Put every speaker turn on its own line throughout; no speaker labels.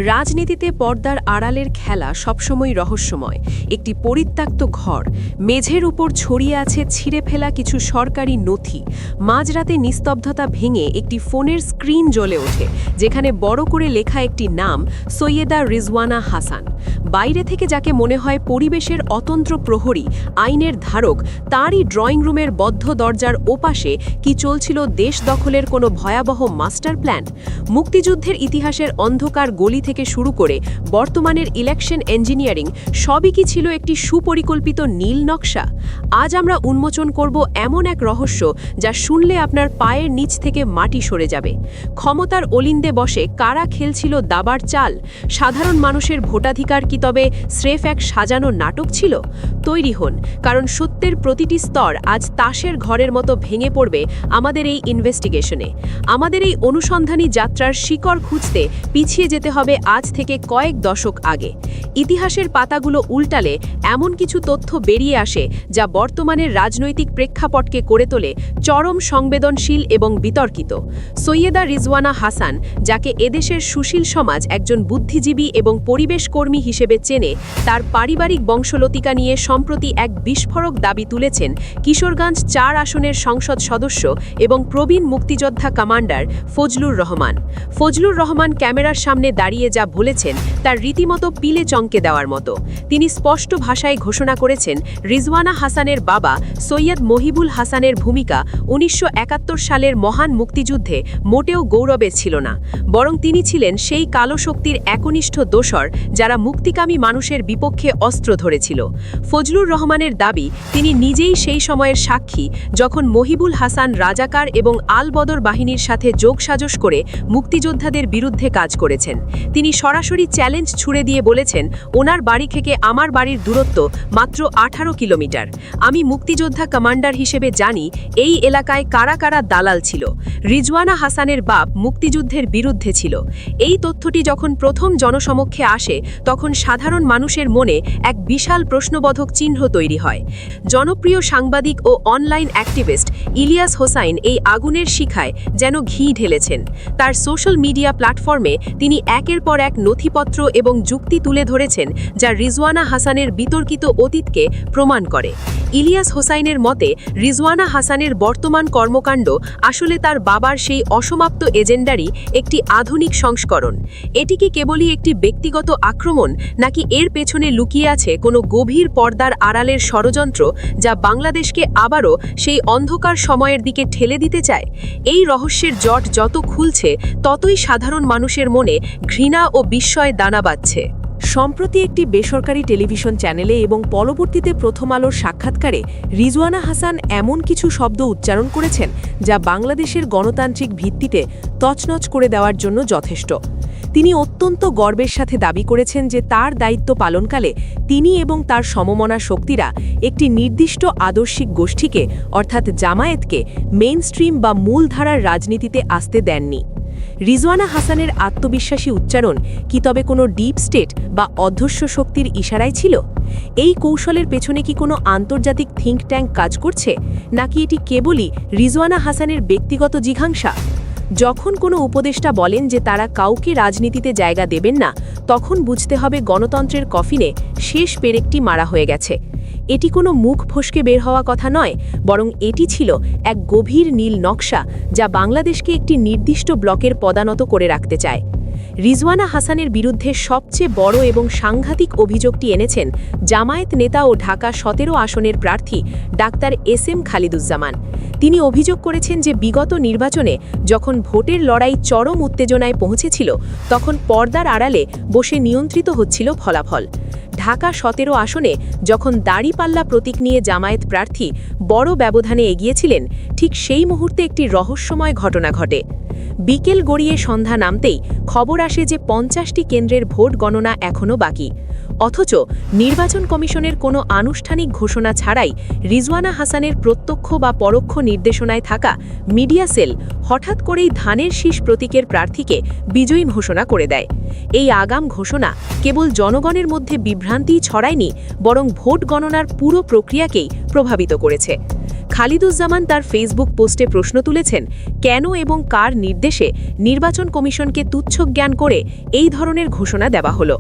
রাজনীতিতে পর্দার আড়ালের খেলা সবসময় রহস্যময়। একটি পরিত্যক্ত ঘর, মেঝের উপর ছড়িয়ে আছে ছিঁড়ে ফেলা কিছু সরকারি নথি। মাঝরাতে নিস্তব্ধতা ভেঙে একটি ফোনের স্ক্রিন জ্বলে ওঠে, যেখানে বড় করে লেখা একটি নাম, সৈয়দা রিজওয়ানা হাসান। বাইরে থেকে যাকে মনে হয় পরিবেশের অতন্ত্র প্রহরী, আইনের ধারক, তাঁরই ড্রয়িং রুমের বদ্ধ দরজার ওপাশে কি চলছিল দেশ দখলের কোনো ভয়াবহ মাস্টার প্ল্যান। মুক্তিযুদ্ধের ইতিহাসের অন্ধকার গলি থেকে শুরু করে বর্তমানের ইলেকশন ইঞ্জিনিয়ারিং, সবই কি ছিল একটি সুপরিকল্পিত নীল নকশা? আজ আমরা উন্মোচন করব এমন এক রহস্য যা শুনলে আপনার পায়ের নিচ থেকে মাটি সরে যাবে। ক্ষমতার অলিন্দে বসে কারা খেলছিল দাবার চাল? সাধারণ মানুষের ভোটাধিকার কি তবে স্রেফ এক সাজানো নাটক ছিল? তৈরি হন, কারণ সত্যের প্রতিটি স্তর আজ তাসের ঘরের মতো ভেঙে পড়বে আমাদের এই ইনভেস্টিগেশনে। আমাদের এই অনুসন্ধানী যাত্রার শিকড় খুঁজতে পিছিয়ে যেতে হবে আজ থেকে কয়েক দশক আগে। ইতিহাসের পাতাগুলো উল্টালে এমন কিছু তথ্য বেরিয়ে আসে যা বর্তমানের রাজনৈতিক প্রেক্ষাপটকে করে তোলে চরম সংবেদনশীল এবং বিতর্কিত। সৈয়দা রিজওয়ানা হাসান, যাকে এদেশের সুশীল সমাজ একজন বুদ্ধিজীবী এবং পরিবেশকর্মী হিসেবে চেনে, তার পারিবারিক বংশলতিকা নিয়ে সম্প্রতি এক বিস্ফোরক দাবি তুলেছেন কিশোরগঞ্জ ৪ আসনের সংসদ সদস্য এবং প্রবীণ মুক্তিযোদ্ধা কমান্ডার ফজলুর রহমান। ফজলুর রহমান ক্যামেরার সামনে দাঁড়িয়ে যা বলেছেন তার রীতিমতো পিলে চমকে দেওয়ার মতো। তিনি স্পষ্ট ভাষায় ঘোষণা করেছেন, রিজওয়ানা হাসানের বাবা সৈয়দ মহিবুল হাসানের ভূমিকা ১৯৭১ সালের মহান মুক্তিযুদ্ধে মোটেও গৌরবের ছিল না, বরং তিনি ছিলেন সেই কালো শক্তির একনিষ্ঠ দোসর যারা মুক্তিকামী মানুষের বিপক্ষে অস্ত্র ধরেছিল। ফজলুর রহমানের দাবি, তিনি নিজেই সেই সময়ের সাক্ষী যখন মহিবুল হাসান রাজাকার এবং আল বদর বাহিনীর সাথে যোগসাজশ করে মুক্তিযোদ্ধাদের বিরুদ্ধে কাজ করেছেন। তিনি সরাসরি চ্যালেঞ্জ ছুড়ে দিয়ে বলেছেন, ওনার বাড়ি থেকে আমার বাড়ির দূরত্ব মাত্র ১৮ কিলোমিটার। আমি মুক্তিযোদ্ধা কমান্ডার হিসেবে জানি এই এলাকায় কারা কারা দালাল ছিল। রিজওয়ানা হাসানের বাপ মুক্তিযুদ্ধের বিরুদ্ধে ছিল। এই তথ্যটি যখন প্রথম জনসমক্ষে আসে, তখন সাধারণ মানুষের মনে এক বিশাল প্রশ্নবোধক চিহ্ন তৈরি হয়। জনপ্রিয় সাংবাদিক ও অনলাইন অ্যাক্টিভিস্ট ইলিয়াস হোসাইন এই আগুনের শিখায় যেন ঘি ঢেলেছেন। তার সোশ্যাল মিডিয়া প্ল্যাটফর্মে তিনি একের পর এক নথিপত্র এবং যুক্তি তুলে ধরেছেন যা রিজওয়ানা হাসানের বিতর্কিত অতীতকে প্রমাণ করে। ইলিয়াস হোসাইনের মতে, রিজওয়ানা হাসানের বর্তমান কর্মকাণ্ড আসলে তার বাবার সেই অসমাপ্ত এজেন্ডারই একটি আধুনিক সংস্করণ। এটি কি কেবলই একটি ব্যক্তিগত আক্রমণ, নাকি এর পেছনে লুকিয়ে আছে কোনো গভীর পর্দার আড়ালের ষড়যন্ত্র যা বাংলাদেশকে আবারও সেই অন্ধকার সময়ের দিকে ঠেলে দিতে চায়? এই রহস্যের জট যত খুলছে, ততই সাধারণ মানুষের মনে ঘৃণা ও বিস্ময় দানা বাঁধছে।
সম্প্রতি একটি বেসরকারি টেলিভিশন চ্যানেলে এবং পরবর্তীতে প্রথম আলোর সাক্ষাৎকারে রিজওয়ানা হাসান এমন কিছু শব্দ উচ্চারণ করেছেন যা বাংলাদেশের গণতান্ত্রিক ভিত্তিতে তছনছ করে দেওয়ার জন্য যথেষ্ট। তিনি অত্যন্ত গর্বের সাথে দাবি করেছেন যে তার দায়িত্ব পালনকালে তিনি এবং তার সমমনা শক্তিরা একটি নির্দিষ্ট আদর্শিক গোষ্ঠীকে, অর্থাৎ জামায়াতকে, মেইনস্ট্রিম বা মূলধারার রাজনীতিতে আসতে দেননি। রিজওয়ানা হাসানের আত্মবিশ্বাসী উচ্চারণ কি তবে কোনো ডিপ স্টেট বা অধ্যস্য শক্তির ইশারায় ছিল? এই কৌশলের পেছনে কি কোনো আন্তর্জাতিক থিঙ্ক ট্যাঙ্ক কাজ করছে, নাকি এটি কেবলই রিজওয়ানা হাসানের ব্যক্তিগত জিঘাংসা? যখন কোনো উপদেষ্টা বলেন যে তারা কাউকে রাজনীতিতে জায়গা দেবেন না, তখন বুঝতে হবে গণতন্ত্রের কফিনে শেষ পেরেকটি মারা হয়ে গেছে। এটি কোনো মুখ ফসকে বের হওয়া কথা নয়, বরং এটি ছিল এক গভীর নীল নকশা যা বাংলাদেশকে একটি নির্দিষ্ট ব্লকের পদানত করে রাখতে চায়। রিজওয়ানা হাসানের বিরুদ্ধে সবচেয়ে বড় এবং সাংঘাতিক অভিযোগটি এনেছেন জামায়াত নেতা ও ঢাকা ১৭ আসনের প্রার্থী ডাক্তার এস.এম. খালিদুজ্জামান। তিনি অভিযোগ করেছেন যে বিগত নির্বাচনে যখন ভোটের লড়াই চরম উত্তেজনায় পৌঁছেছিল, তখন পর্দার আড়ালে বসে নিয়ন্ত্রিত হচ্ছিল ফলাফল। ঢাকা ১৭ আসনে যখন দাড়িপাল্লা প্রতীক নিয়ে জামায়াত প্রার্থী বড় ব্যবধানে এগিয়েছিলেন, ঠিক সেই মুহূর্তে একটি রহস্যময় ঘটনা ঘটে। বিকেল গড়িয়ে সন্ধ্যা নামতেই খবর আসে যে ৫০টি কেন্দ্রের ভোট গণনা এখনও বাকি। অথচ নির্বাচন কমিশনের কোনো আনুষ্ঠানিক ঘোষণা ছাড়াই রিজওয়ানা হাসানের প্রত্যক্ষ বা পরোক্ষ নির্দেশনায় থাকা মিডিয়া সেল হঠাৎ করেই ধানের শীষ প্রতীকের প্রার্থীকে বিজয়ী ঘোষণা করে দেয়। এই আগাম ঘোষণা কেবল জনগণের মধ্যে বিভ্রান্তিই ছড়ায়নি, বরং ভোট গণনার পুরো প্রক্রিয়াকেই প্রভাবিত করেছে। খালিদুজ্জামান তার ফেসবুক পোস্টে প্রশ্ন তুলেছেন, কেন এবং কার নির্দেশে নির্বাচন কমিশনকে তুচ্ছজ্ঞান করে এই ধরনের ঘোষণা দেওয়া হলো?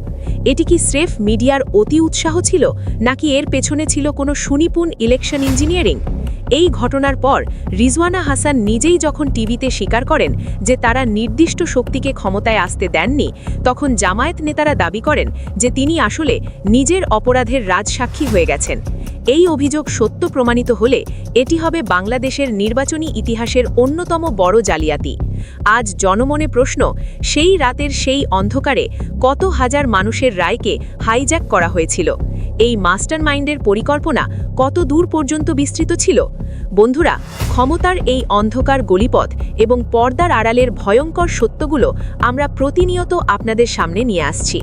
এটি কি স্রেফ মিডিয়ার অতি উৎসাহ ছিল, নাকি এর পেছনে ছিল কোনো সুনিপুণ ইলেকশন ইঞ্জিনিয়ারিং? এই ঘটনার পর রিজওয়ানা হাসান নিজেই যখন টিভিতে স্বীকার করেন যে তারা নির্দিষ্ট শক্তিকে ক্ষমতায় আসতে দেননি, তখন জামায়াত নেতারা দাবি করেন যে তিনি আসলে নিজের অপরাধের রাজসাক্ষী হয়ে গেছেন। এই অভিযোগ সত্য প্রমাণিত হলে এটি হবে বাংলাদেশের নির্বাচনী ইতিহাসের অন্যতম বড় জালিয়াতি। আজ জনমনে প্রশ্ন, সেই রাতের সেই অন্ধকারে কত হাজার মানুষের রায়কে হাইজ্যাক করা হয়েছিল? এই মাস্টারমাইন্ডের পরিকল্পনা কত দূর পর্যন্ত বিস্তৃত ছিল? বন্ধুরা, ক্ষমতার এই অন্ধকার গলিপথ এবং পর্দার আড়ালের ভয়ঙ্কর সত্যগুলো আমরা প্রতিনিয়ত আপনাদের সামনে নিয়ে আসছি।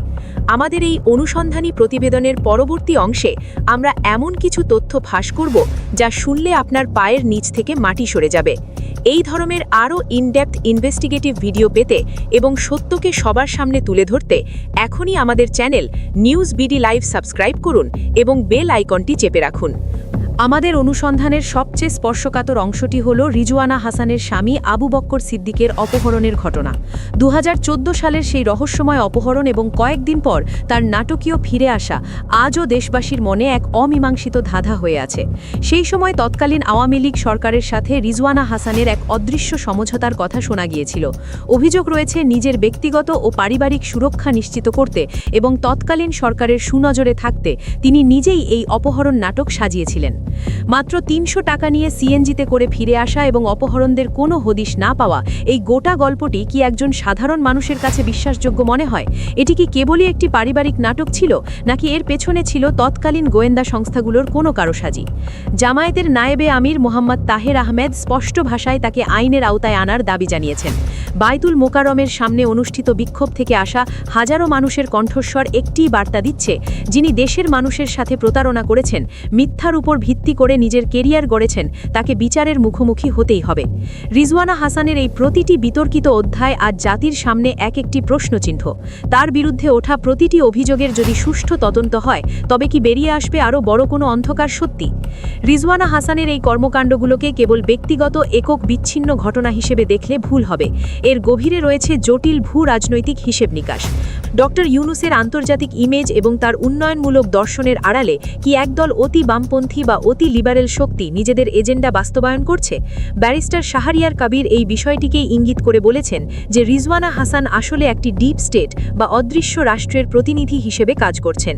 আমাদের এই অনুসন্ধানী প্রতিবেদনের পরবর্তী অংশে আমরা এমন কিছু তথ্য ফাঁস করব যা শুনলে আপনার পায়ের নিচ থেকে মাটি সরে যাবে। এই ধরনের আরও ইনডেপথ ইনভেস্টিগেটিভ ভিডিও পেতে এবং সত্যকে সবার সামনে তুলে ধরতে এখনই আমাদের channel news BD live subscribe করুন এবং বেল আইকনটি চেপে রাখুন। আমাদের অনুসন্ধানের সবচেয়ে স্পর্শকাতর অংশটি হল রিজওয়ানা হাসানের স্বামী আবু বক্কর সিদ্দিকের অপহরণের ঘটনা। 2014 সালের সেই রহস্যময় অপহরণ এবং কয়েকদিন পর তার নাটকীয় ফিরে আসা আজও দেশবাসীর মনে এক অমীমাংসিত ধাঁধা হয়ে আছে। সেই সময় তৎকালীন আওয়ামী লীগ সরকারের সাথে রিজওয়ানা হাসানের এক অদৃশ্য সমঝোতার কথা শোনা গিয়েছিল। অভিযোগ রয়েছে নিজের ব্যক্তিগত ও পারিবারিক সুরক্ষা নিশ্চিত করতে এবং তৎকালীন সরকারের সুনজরে থাকতে তিনি নিজেই এই অপহরণ নাটক সাজিয়েছিলেন। মাত্র 300 টাকা নিয়ে সিএনজিতে করে ফিরে আসা এবং অপহরণদের কোনো হদিশ না পাওয়া, এই গোটা গল্পটি কি একজন সাধারণ মানুষের কাছে বিশ্বাসযোগ্য মনে হয়? এটি কি কেবলই একটি পারিবারিক নাটক ছিল, নাকি এর পেছনে ছিল তৎকালীন গোয়েন্দা সংস্থাগুলোর কোনো কারসাজি? জামায়াতের নায়েবে আমির মোহাম্মদ তাহের আহমেদ স্পষ্ট ভাষায় তাকে আইনের আওতায় আনার দাবি জানিয়েছেন। বাইতুল মোকাররমের সামনে অনুষ্ঠিত বিক্ষোভ থেকে আসা হাজারো মানুষের কণ্ঠস্বর একটিই বার্তা দিচ্ছে, যিনি দেশের মানুষের সাথে প্রতারণা করেছেন, মিথ্যার উপর ভিত্তি করে নিজের কেরিয়ার গড়েছেন, তাকে বিচারের মুখোমুখি হতেই হবে। রিজওয়ানা হাসানের এই প্রতিটি বিতর্কিত অধ্যায় আজ জাতির সামনে এক একটি প্রশ্নচিহ্ন। তার বিরুদ্ধে ওঠা প্রতিটি অভিযোগের যদি সুষ্ঠু তদন্ত হয়, তবে কি বেরিয়ে আসবে আরও বড় কোনো অন্ধকার সত্যি? রিজওয়ানা হাসানের এই কর্মকাণ্ডগুলোকে কেবল ব্যক্তিগত একক বিচ্ছিন্ন ঘটনা হিসেবে দেখলে ভুল হবে। এর গভীরে রয়েছে জটিল ভূ রাজনৈতিক হিসেব নিকাশ। ডক্টর ইউনূসের আন্তর্জাতিক ইমেজ এবং তার উন্নয়নমূলক দর্শনের আড়ালে কি একদল অতি বামপন্থী বা অতি লিবারেল শক্তি নিজেদের এজেন্ডা বাস্তবায়ন করছে? ব্যারিস্টার শাহরিয়ার কবির এই বিষয়টিকেই ইঙ্গিত করে বলেছেন যে রিজওয়ানা হাসান আসলে একটি ডিপ স্টেট বা অদৃশ্য রাষ্ট্রের প্রতিনিধি হিসেবে কাজ করছেন।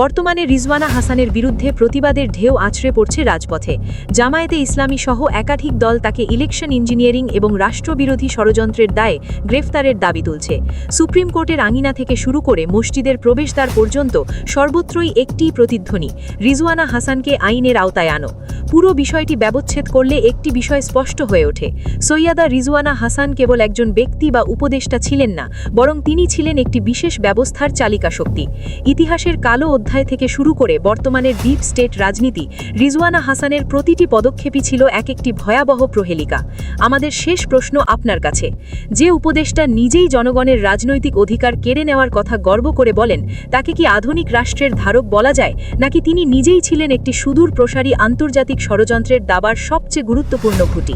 বর্তমানে রিজওয়ানা হাসানের বিরুদ্ধে প্রতিবাদের ঢেউ আছড়ে পড়ছে রাজপথে। জামায়াতে ইসলামী সহ একাধিক দল তাকে ইলেকশন ইঞ্জিনিয়ারিং এবং রাষ্ট্রবিরোধী ষড়যন্ত্রের দায়ে গ্রেফতারের দাবি তুলছে। সুপ্রিম কোর্টের আঙিনা থেকে শুরু করে মসজিদের প্রবেশদ্বার পর্যন্ত সর্বত্রই একটিই প্রতিধ্বনি, রিজওয়ানা হাসানকে আইনের আওতায় আনো। পুরো বিষয়টি ব্যবচ্ছেদ করলে একটি বিষয় স্পষ্ট হয়ে ওঠে, সৈয়দা রিজওয়ানা হাসান কেবল একজন ব্যক্তি বা উপদেষ্টা ছিলেন না, বরং তিনি ছিলেন একটি বিশেষ ব্যবস্থার চালিকা শক্তি। ইতিহাসের কালো অধ্যায় থেকে শুরু করে বর্তমানের ডিপ স্টেট রাজনীতি, রিজওয়ানা হাসানের প্রতিটি পদক্ষেপই ছিল এক একটি ভয়াবহ প্রহেলিকা। আমাদের শেষ প্রশ্ন আপনার কাছে, যে উপদেষ্টা নিজেই জনগণের রাজনৈতিক অধিকার কেড়ে নেওয়ার কথা গর্ব করে বলেন, তাকে কি আধুনিক রাষ্ট্রের ধারক বলা যায়, নাকি তিনি নিজেই ছিলেন একটি সুদূর প্রসারী আন্তর্জাতিক ষড়যন্ত্রের দাবার সবচেয়ে গুরুত্বপূর্ণ খুঁটি?